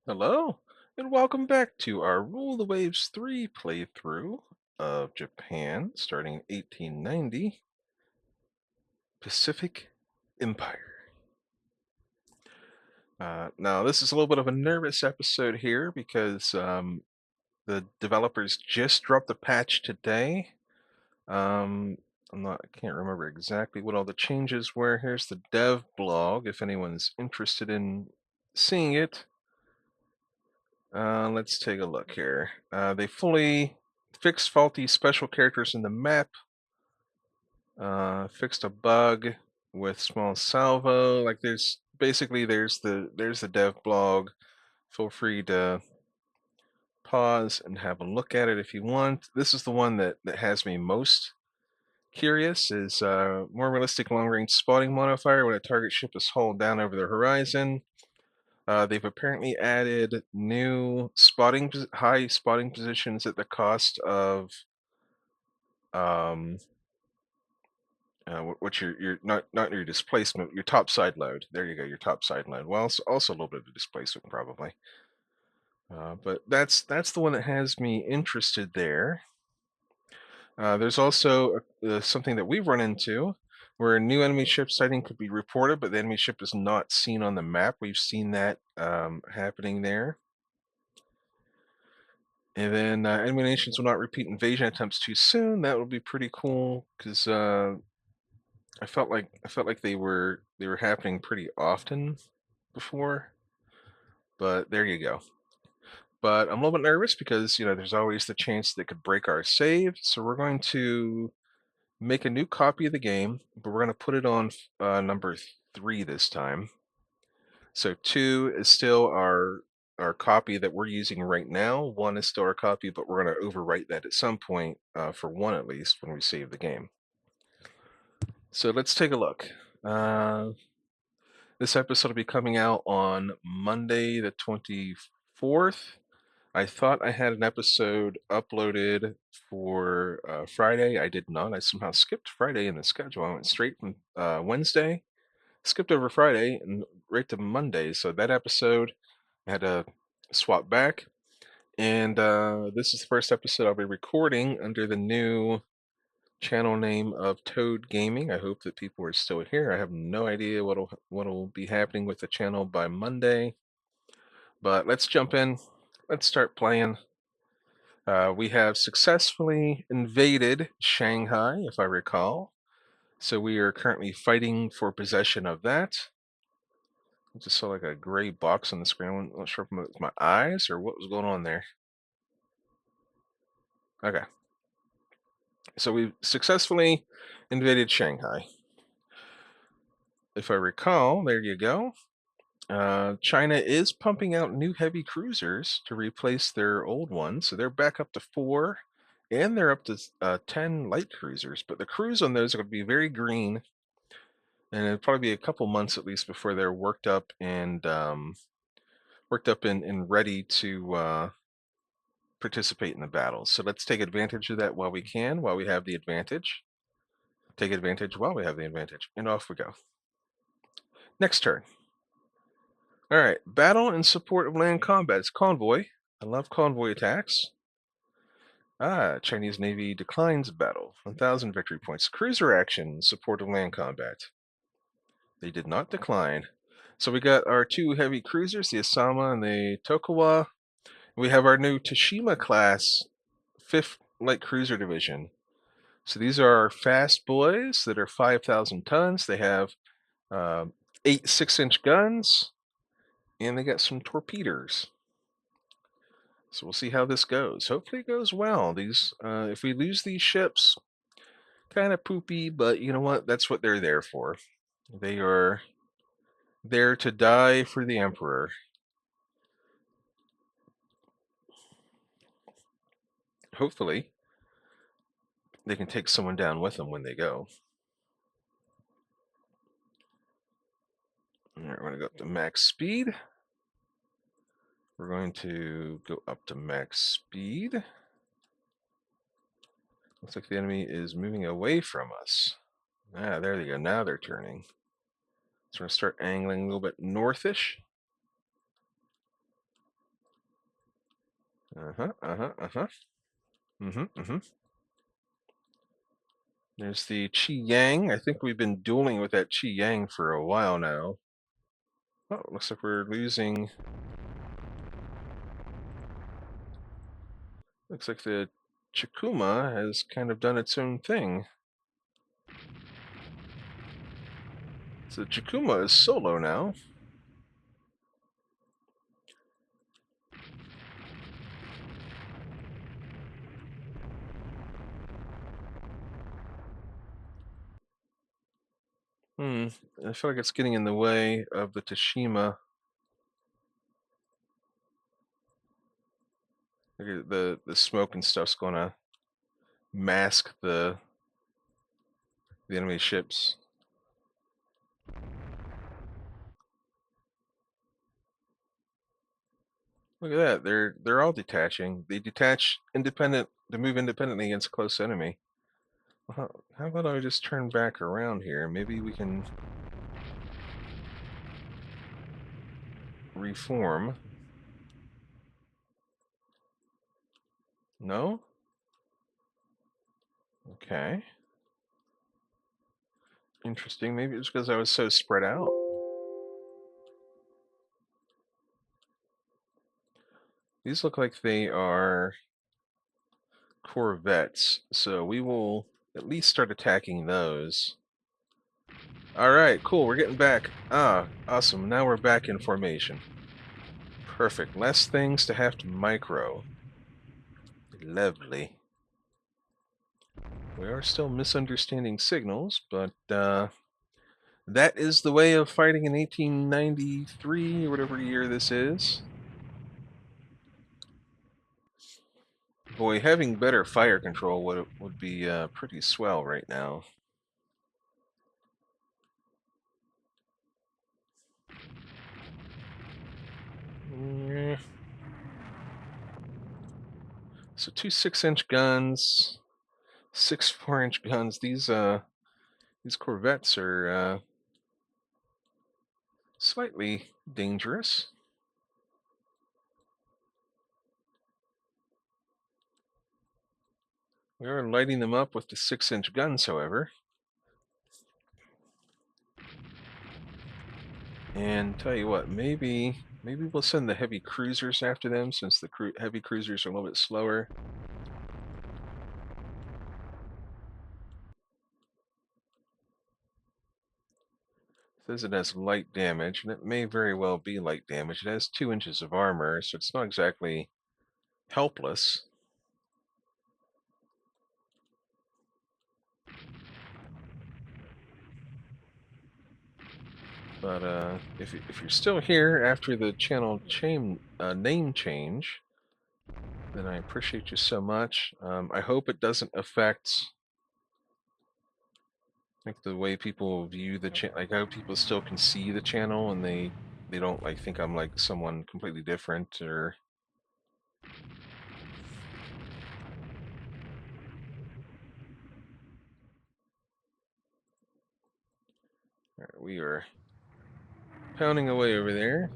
Hello, and welcome back to our Rule the Waves 3 playthrough of Japan, starting in 1890, Pacific Empire. Now, this is a little bit of a nervous episode here because the developers just dropped the patch today. I can't remember exactly what all the changes were. Here's the dev blog if anyone's interested in seeing it. Let's take a look here. They fully fixed faulty special characters in the map, fixed a bug with small salvo. Like there's the dev blog. Feel free to pause and have a look at it if you want. This is the one that has me most curious. Is more realistic long-range spotting modifier when a target ship is hulled down over the horizon. They've apparently added new high spotting positions at the cost of um, what's your not your displacement, your top side load. There you go, your top side load. Well, also a little bit of displacement probably. But that's the one that has me interested there. There's also something that we've run into where a new enemy ship sighting could be reported, but the enemy ship is not seen on the map. We've seen that happening there. And then enemy nations will not repeat invasion attempts too soon. That would be pretty cool because I felt like they were happening pretty often before. But there you go. But I'm a little bit nervous because there's always the chance that could break our save. So we're going to make a new copy of the game, but we're going to put it on number 3 this time. So 2 is still our copy that we're using right now. 1 is still our copy, but we're going to overwrite that at some point for 1 at least when we save the game. So let's take a look. This episode will be coming out on Monday the 24th. I thought I had an episode uploaded for Friday. I did not. I somehow skipped Friday in the schedule. I went straight from Wednesday, skipped over Friday, and right to Monday. So that episode I had to swap back. And this is the first episode I'll be recording under the new channel name of Toad Gaming. I hope that people are still here. I have no idea what'll be happening with the channel by Monday. But let's jump in. Let's start playing. We have successfully invaded Shanghai, if I recall. So we are currently fighting for possession of that. I just saw like a gray box on the screen. I'm not sure if it was my eyes or what was going on there. Okay. So we've successfully invaded Shanghai. If I recall, there you go. China is pumping out new heavy cruisers to replace their old ones. So they're back up to 4, and they're up to 10 light cruisers. But the crews on those are going to be very green, and it'll probably be a couple months at least before they're worked up and ready to participate in the battles. So let's take advantage of that while we can, while we have the advantage. Take advantage while we have the advantage, and off we go. Next turn. All right, battle in support of land combat. It's convoy. I love convoy attacks. Chinese Navy declines battle. 1,000 victory points. Cruiser action, support of land combat. They did not decline. So we got our 2 heavy cruisers, the Asama and the Tokawa. We have our new Tashima class 5th light cruiser division. So these are our fast boys that are 5,000 tons. They have 8 6-inch guns, and they got some torpedoes. So we'll see how this goes. Hopefully it goes well. If we lose these ships, kind of poopy, but you know what? That's what they're there for. They are there to die for the Emperor. Hopefully they can take someone down with them when they go. All right, we're going to go up to max speed. We're going to go up to max speed. Looks like the enemy is moving away from us. There they go. Now they're turning. So we're going to start angling a little bit northish. Uh-huh, uh-huh, uh-huh. Mm-hmm, mm-hmm. There's the Qi Yang. I think we've been dueling with that Qi Yang for a while now. Oh, looks like we're losing. Looks like the Chikuma has kind of done its own thing. So Chikuma is solo now. Hmm. I feel like it's getting in the way of the Tashima. The smoke and stuff's gonna mask the enemy ships. Look at that. They're all detaching. They detach independent to move independently against a close enemy. How about I just turn back around here? Maybe we can reform. No? Okay. Interesting. Maybe it's because I was so spread out. These look like they are corvettes, so we will at least start attacking those. All right, cool. We're getting back. Ah, awesome. Now we're back in formation. Perfect. Less things to have to micro. Lovely. We are still misunderstanding signals, but that is the way of fighting in 1893 or whatever year this is. Boy, having better fire control would be pretty swell right now. Yeah. So two 6-inch guns, six 4-inch guns. These corvettes are slightly dangerous. We are lighting them up with the 6-inch guns, however. And tell you what, maybe we'll send the heavy cruisers after them, since the heavy cruisers are a little bit slower. It says it has light damage, and it may very well be light damage. It has 2 inches of armor, so it's not exactly helpless. But if you're still here after the channel name change, then I appreciate you so much. I hope it doesn't affect like the way people view the channel. Like, I hope people still can see the channel and they don't like think I'm like someone completely different or. All right, we are pounding away over there.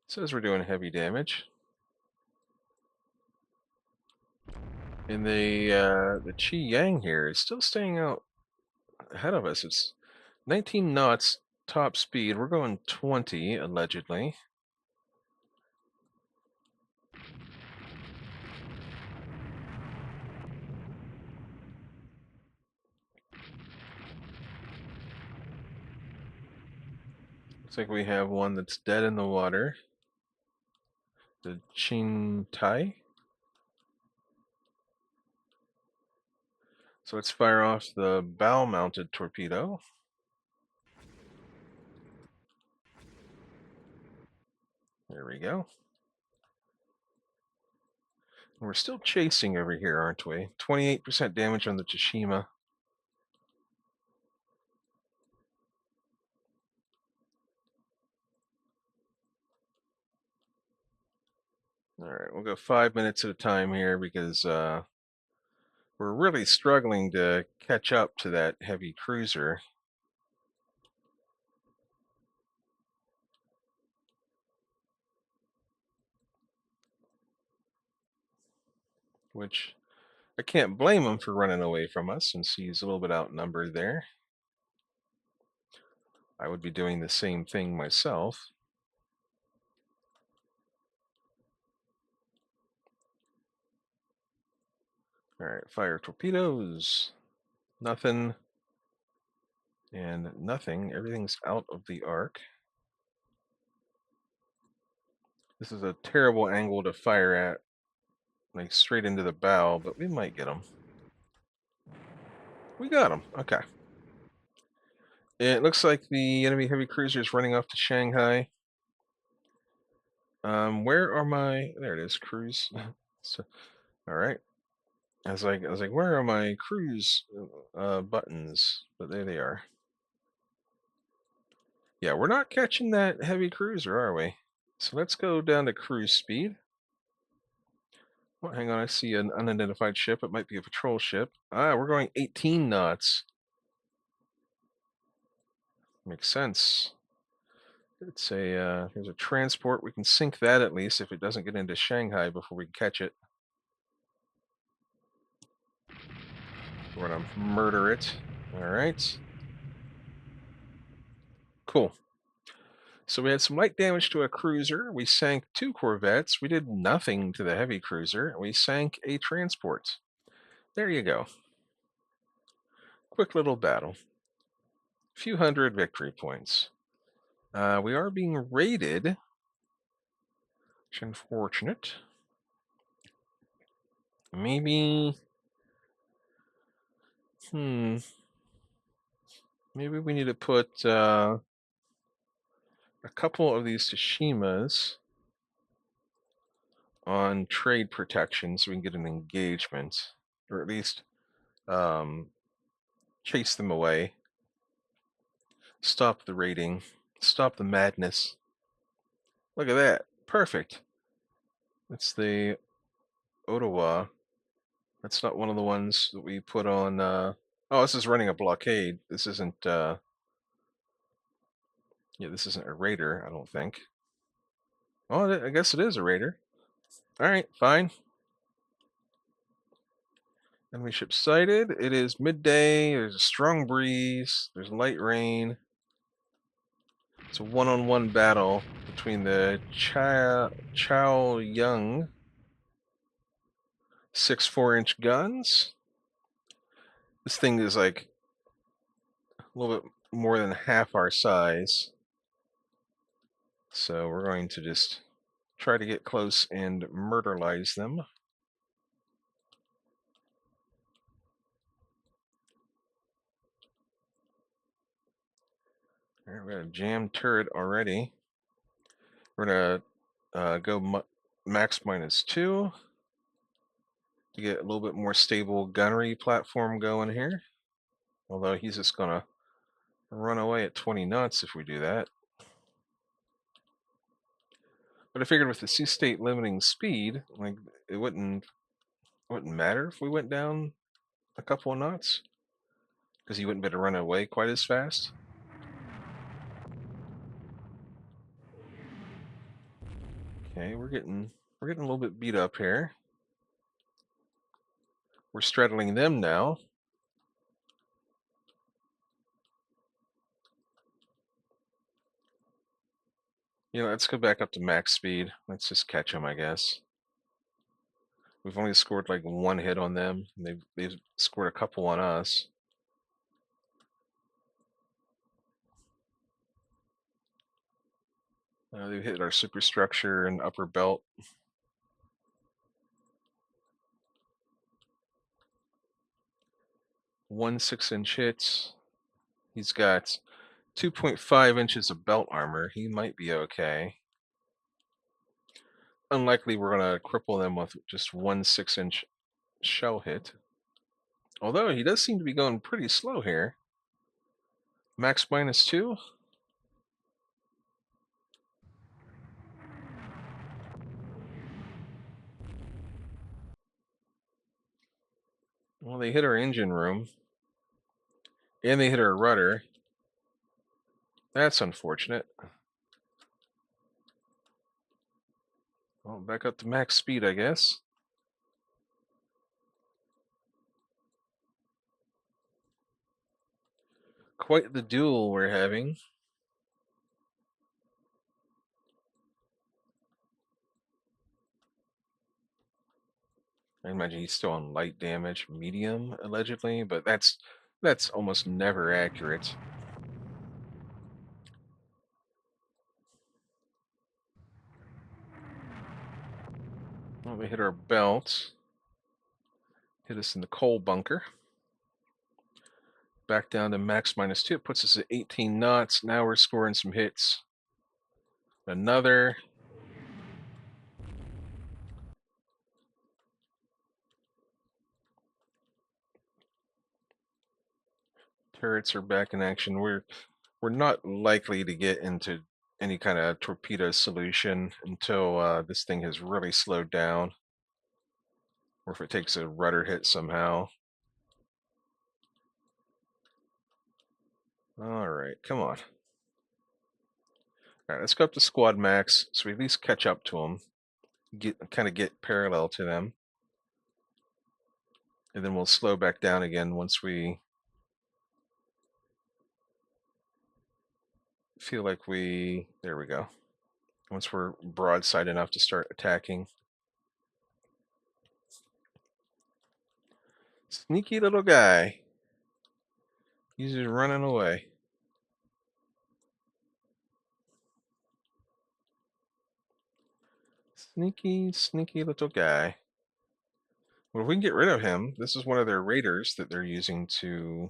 Says we're doing heavy damage. And the Qi Yang here is still staying out ahead of us. It's 19 knots top speed. We're going 20 allegedly. Looks like we have one that's dead in the water. The Qing Tai. So let's fire off the bow-mounted torpedo. There we go. And we're still chasing over here, aren't we? 28% damage on the Tsushima. All right, we'll go 5 minutes at a time here because We're really struggling to catch up to that heavy cruiser, which I can't blame him for running away from us since he's a little bit outnumbered there. I would be doing the same thing myself. All right, fire torpedoes. Nothing and nothing. Everything's out of the arc. This is a terrible angle to fire at, like straight into the bow, but we might get him. We got him. Okay. It looks like the enemy heavy cruiser is running off to Shanghai. Where are my? There it is, cruise. So, all right. I was like, where are my cruise buttons? But there they are. Yeah, we're not catching that heavy cruiser, are we? So let's go down to cruise speed. Oh, hang on, I see an unidentified ship. It might be a patrol ship. Ah, we're going 18 knots. Makes sense. It's there's a transport. We can sink that at least if it doesn't get into Shanghai before we catch it. We're gonna murder it. All right. Cool. So we had some light damage to a cruiser. We sank 2 corvettes. We did nothing to the heavy cruiser. We sank a transport. There you go. Quick little battle. Few hundred victory points. We are being raided. It's unfortunate. Maybe. Maybe we need to put a couple of these Tashimas on trade protection so we can get an engagement, or at least um, chase them away. Stop the raiding. Stop the madness. Look at that. Perfect. That's the Ottawa. That's not one of the ones that we put on. Oh, this is running a blockade. This isn't. Yeah, this isn't a raider, I don't think. Oh, I guess it is a raider. All right, fine. Enemy ship sighted. It is midday. There's a strong breeze. There's light rain. It's a one-on-one battle between the Chow Young 6.4-inch guns. This thing is like a little bit more than half our size. So we're going to just try to get close and murderlize them. All right, we got a jammed turret already. We're gonna go max -2 to get a little bit more stable gunnery platform going here. Although he's just gonna run away at 20 knots if we do that. But I figured with the sea state limiting speed, like it wouldn't matter if we went down a couple of knots because he wouldn't be able to run away quite as fast. Okay, we're getting a little bit beat up here. We're straddling them now. You know, let's go back up to max speed. Let's just catch them, I guess. We've only scored like 1 hit on them. And they've scored a couple on us. They've hit our superstructure and upper belt. 1 6-inch hit. He's got 2.5 inches of belt armor. He might be okay. Unlikely we're going to cripple them with just 1 6-inch shell hit. Although he does seem to be going pretty slow here. Max -2. Well, they hit our engine room, and they hit our rudder. That's unfortunate. Well, back up to max speed, I guess. Quite the duel we're having. I imagine he's still on light damage, medium allegedly, but that's almost never accurate. Well, we hit our belt, hit us in the coal bunker. Back down to max -2. It puts us at 18 knots. Now we're scoring some hits. Another. Turrets are back in action. We're not likely to get into any kind of torpedo solution until this thing has really slowed down, or if it takes a rudder hit somehow. All right, come on. All right, let's go up to squad max so we at least catch up to them, get parallel to them, and then we'll slow back down again once we feel like there we go. Once we're broadside enough to start attacking. Sneaky little guy. He's just running away. Sneaky, sneaky little guy. Well, if we can get rid of him, this is one of their raiders that they're using to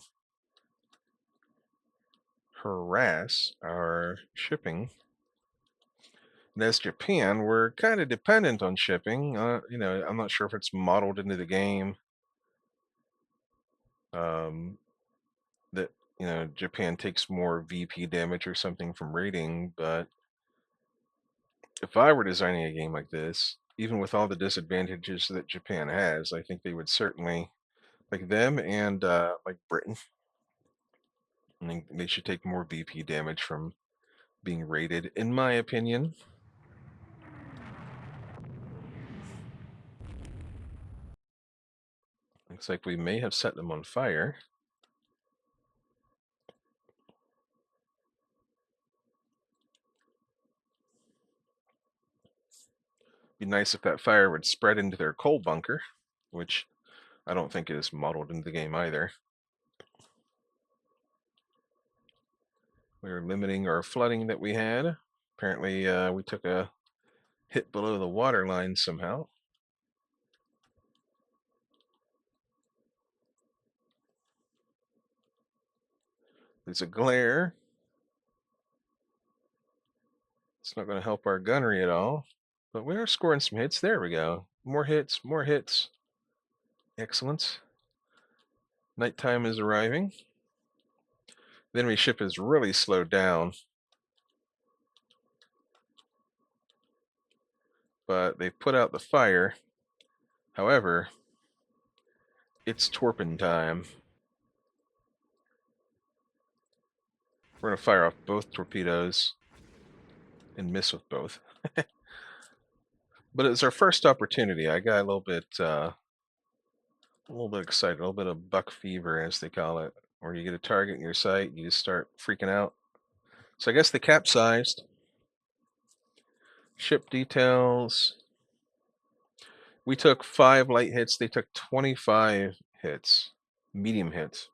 harass our shipping. And as Japan, we're kind of dependent on shipping. I'm not sure if it's modeled into the game that Japan takes more VP damage or something from raiding, but if I were designing a game like this, even with all the disadvantages that Japan has, I think they would certainly, like them and like Britain, I think they should take more VP damage from being raided, in my opinion. Looks like we may have set them on fire. Be nice if that fire would spread into their coal bunker, which I don't think is modeled into the game either. We're limiting our flooding that we had. Apparently, we took a hit below the water line somehow. There's a glare. It's not going to help our gunnery at all, but we are scoring some hits. There we go. More hits, more hits. Excellent. Nighttime is arriving. The enemy ship is really slowed down, but they've put out the fire. However, it's torping time. We're going to fire off both torpedoes and miss with both. But it's our first opportunity. I got a little bit excited, a little bit of buck fever, as they call it, where you get a target in your sight, you just start freaking out. So I guess they capsized. Ship details. We took 5 light hits. They took 25 hits, medium hits.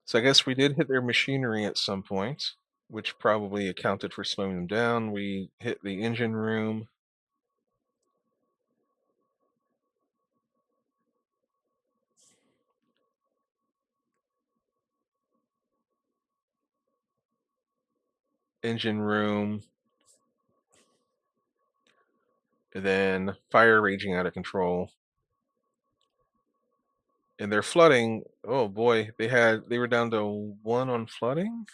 So I guess we did hit their machinery at some point, which probably accounted for slowing them down. We hit the engine room. Engine room. And then fire raging out of control. And they're flooding. Oh boy, they were down to 1 on flooding.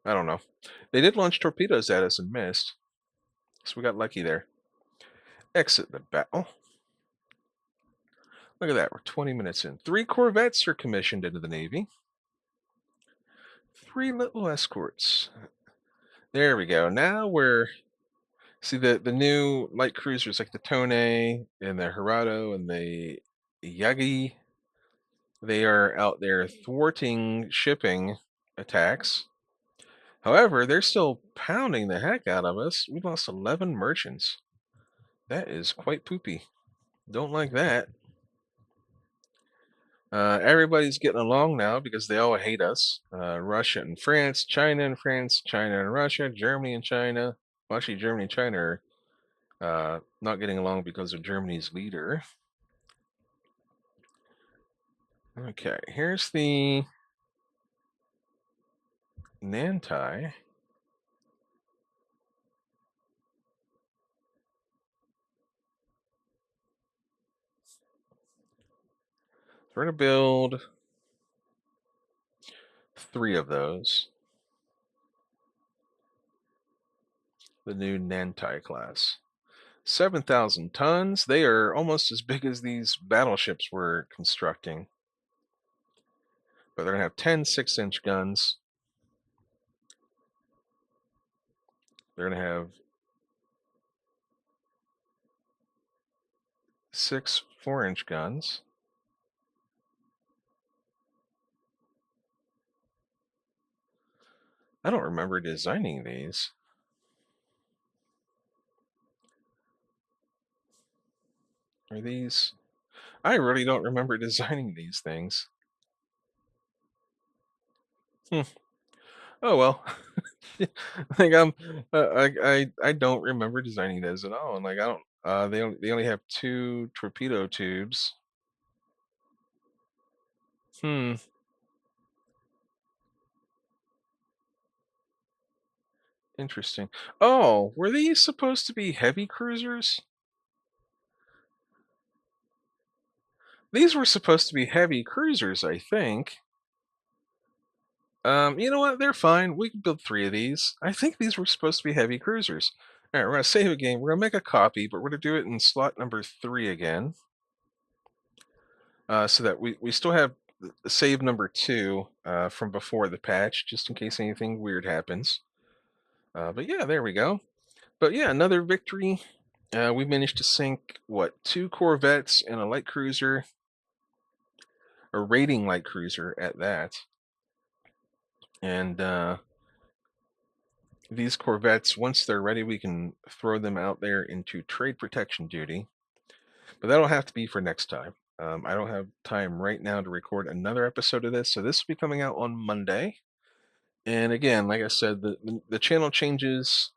I don't know. They did launch torpedoes at us and missed, so we got lucky there. Exit the battle. Look at that, we're 20 minutes in. 3 corvettes are commissioned into the Navy. 3 little escorts. There we go. Now we're see the new light cruisers like the Tone and the Hirado and the Yagi. They are out there thwarting shipping attacks. However, they're still pounding the heck out of us. We lost 11 merchants. That is quite poopy. Don't like that. Everybody's getting along now because they all hate us. Russia and France, China and Russia, Germany and China. Well, actually, Germany and China are not getting along because of Germany's leader. Okay, here's the Nantai. 'We're going to build 3 of those. The new Nantai class. 7,000 tons. They are almost as big as these battleships we're constructing. But they're going to have 10 6-inch guns. They're going to have 6 4-inch guns. I don't remember designing these. Are these? I really don't remember designing these things. Hmm. Oh well. like I don't remember designing those at all. And like I don't. They only have 2 torpedo tubes. Hmm. Interesting. Oh, were these supposed to be heavy cruisers? These were supposed to be heavy cruisers, I think. You know what? They're fine. We can build 3 of these. I think these were supposed to be heavy cruisers. All right, we're gonna save a game. We're gonna make a copy, but we're gonna do it in slot number 3 again, so that we still have the save number 2 from before the patch, just in case anything weird happens. But yeah, there we go. But yeah, another victory. We managed to sink what 2 corvettes and a light cruiser, a raiding light cruiser at that, and these corvettes, once they're ready, we can throw them out there into trade protection duty. But that'll have to be for next time. I don't have time right now to record another episode of this, so this will be coming out on Monday. And again, like I said, the channel changes.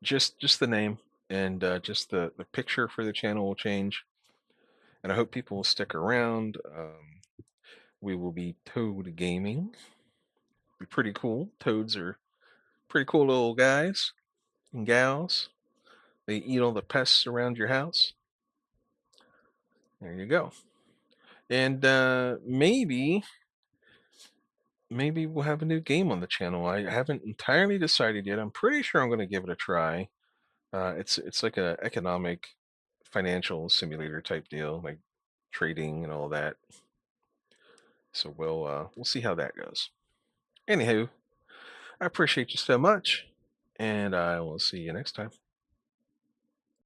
Just the name and just the picture for the channel will change. And I hope people will stick around. We will be Toad Gaming. Be pretty cool. Toads are pretty cool little guys and gals. They eat all the pests around your house. There you go. And maybe we'll have a new game on the channel. I haven't entirely decided yet. I'm pretty sure I'm going to give it a try. It's like a economic financial simulator type deal, like trading and all that. So we'll see how that goes. Anywho, I appreciate you so much, and I will see you next time.